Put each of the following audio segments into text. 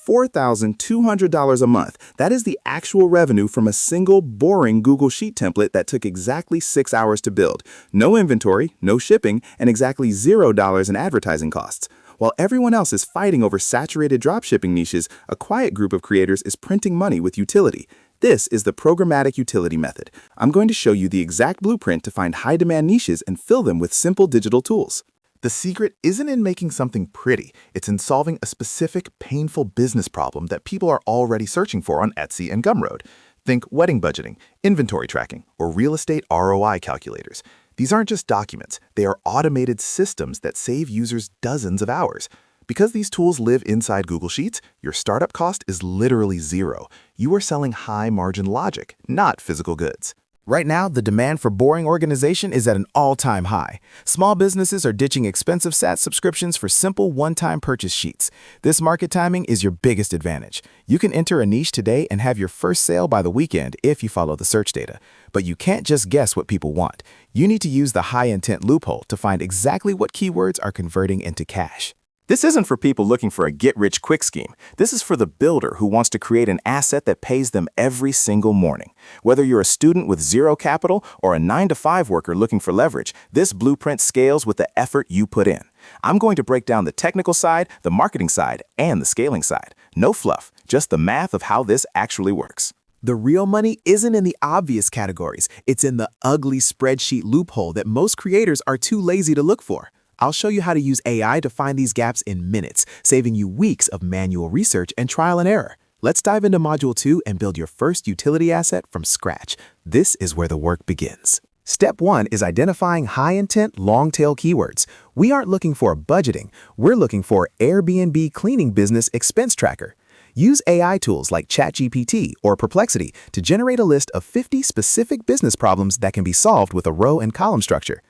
$4,200 a month. That is the actual revenue from a single boring Google Sheet template that took exactly 6 hours to build. No inventory, no shipping, and exactly $0 in advertising costs. While everyone else is fighting over saturated dropshipping niches, a quiet group of creators is printing money with utility. This is the programmatic utility method. I'm going to show you the exact blueprint to find high-demand niches and fill them with simple digital tools. The secret isn't in making something pretty, it's in solving a specific, painful business problem that people are already searching for on Etsy and Gumroad. Think wedding budgeting, inventory tracking, or real estate ROI calculators. These aren't just documents, they are automated systems that save users dozens of hours. Because these tools live inside Google Sheets, your startup cost is literally zero. You are selling high-margin logic, not physical goods. Right now, the demand for boring organization is at an all-time high. Small businesses are ditching expensive SaaS subscriptions for simple one-time purchase sheets. This market timing is your biggest advantage. You can enter a niche today and have your first sale by the weekend if you follow the search data. But you can't just guess what people want. You need to use the high-intent loophole to find exactly what keywords are converting into cash. This isn't for people looking for a get-rich-quick scheme. This is for the builder who wants to create an asset that pays them every single morning. Whether you're a student with zero capital or a 9-to-5 worker looking for leverage, this blueprint scales with the effort you put in. I'm going to break down the technical side, the marketing side, and the scaling side. No fluff, just the math of how this actually works. The real money isn't in the obvious categories. It's in the ugly spreadsheet loophole that most creators are too lazy to look for. I'll show you how to use AI to find these gaps in minutes, saving you weeks of manual research and trial and error. Let's dive into Module 2 and build your first utility asset from scratch. This is where the work begins. Step 1 is identifying high-intent, long-tail keywords. We aren't looking for budgeting. We're looking for Airbnb cleaning business expense tracker. Use AI tools like ChatGPT or Perplexity to generate a list of 50 specific business problems that can be solved with a row and column structure.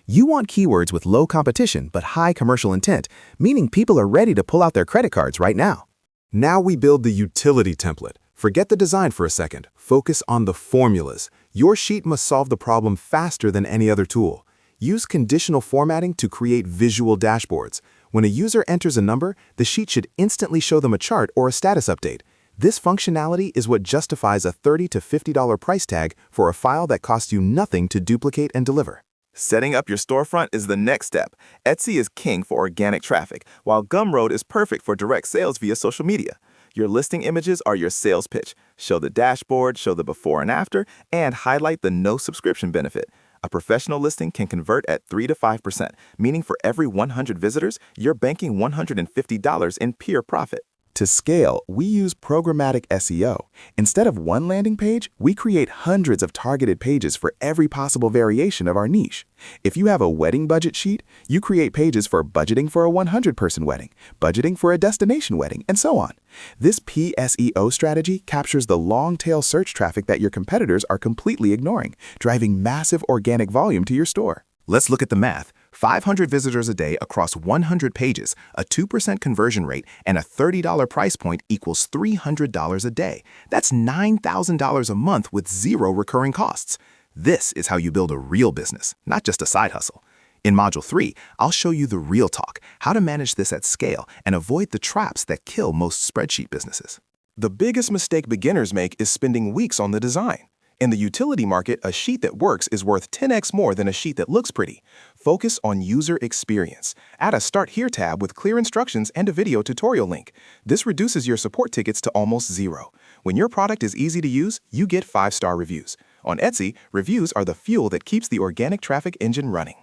You want keywords with low competition but high commercial intent, meaning people are ready to pull out their credit cards right now. Now we build the utility template. Forget the design for a second. Focus on the formulas. Your sheet must solve the problem faster than any other tool. Use conditional formatting to create visual dashboards. When a user enters a number, the sheet should instantly show them a chart or a status update. This functionality is what justifies a $30 to $50 price tag for a file that costs you nothing to duplicate and deliver. Setting up your storefront is the next step. Etsy is king for organic traffic, while Gumroad is perfect for direct sales via social media. Your listing images are your sales pitch. Show the dashboard, show the before and after, and highlight the no subscription benefit. A professional listing can convert at 3 to 5%, meaning for every 100 visitors, you're banking $150 in pure profit. To scale, we use programmatic SEO. Instead of one landing page, we create hundreds of targeted pages for every possible variation of our niche. If you have a wedding budget sheet, you create pages for budgeting for a 100-person wedding, budgeting for a destination wedding, and so on. This PSEO strategy captures the long-tail search traffic that your competitors are completely ignoring, driving massive organic volume to your store. Let's look at the math. 500 visitors a day across 100 pages, a 2% conversion rate, and a $30 price point equals $300 a day. That's $9,000 a month with zero recurring costs. This is how you build a real business, not just a side hustle. In Module 3, I'll show you the real talk, how to manage this at scale and avoid the traps that kill most spreadsheet businesses. The biggest mistake beginners make is spending weeks on the design. In the utility market, a sheet that works is worth 10x more than a sheet that looks pretty. Focus on user experience. Add a Start Here tab with clear instructions and a video tutorial link. This reduces your support tickets to almost zero. When your product is easy to use, you get 5-star reviews. On Etsy, reviews are the fuel that keeps the organic traffic engine running.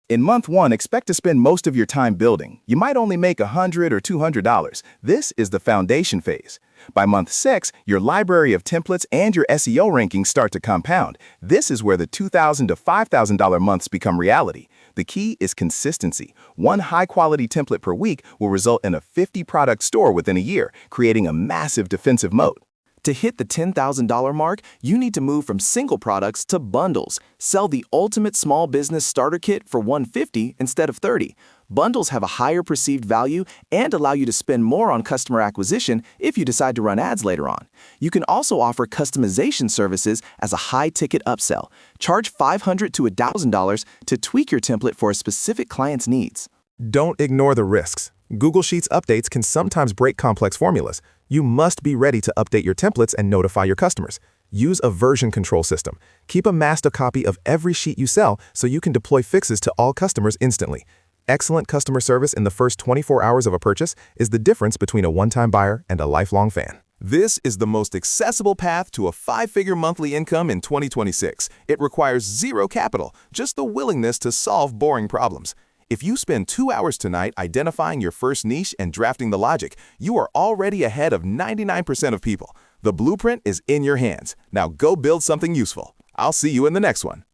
In month 1, expect to spend most of your time building. You might only make $100 or $200. This is the foundation phase. By month 6, your library of templates and your SEO rankings start to compound. This is where the $2,000 to $5,000 months become reality. The key is consistency. One high-quality template per week will result in a 50-product store within a year, creating a massive defensive moat. To hit the $10,000 mark, you need to move from single products to bundles. Sell the ultimate small business starter kit for $150 instead of $30. Bundles have a higher perceived value and allow you to spend more on customer acquisition if you decide to run ads later on. You can also offer customization services as a high-ticket upsell. Charge $500 to $1,000 to tweak your template for a specific client's needs. Don't ignore the risks. Google Sheets updates can sometimes break complex formulas. You must be ready to update your templates and notify your customers. Use a version control system. Keep a master copy of every sheet you sell so you can deploy fixes to all customers instantly. Excellent customer service in the first 24 hours of a purchase is the difference between a one-time buyer and a lifelong fan. This is the most accessible path to a 5-figure monthly income in 2026. It requires zero capital, just the willingness to solve boring problems. If you spend 2 hours tonight identifying your first niche and drafting the logic, you are already ahead of 99% of people. The blueprint is in your hands. Now go build something useful. I'll see you in the next one.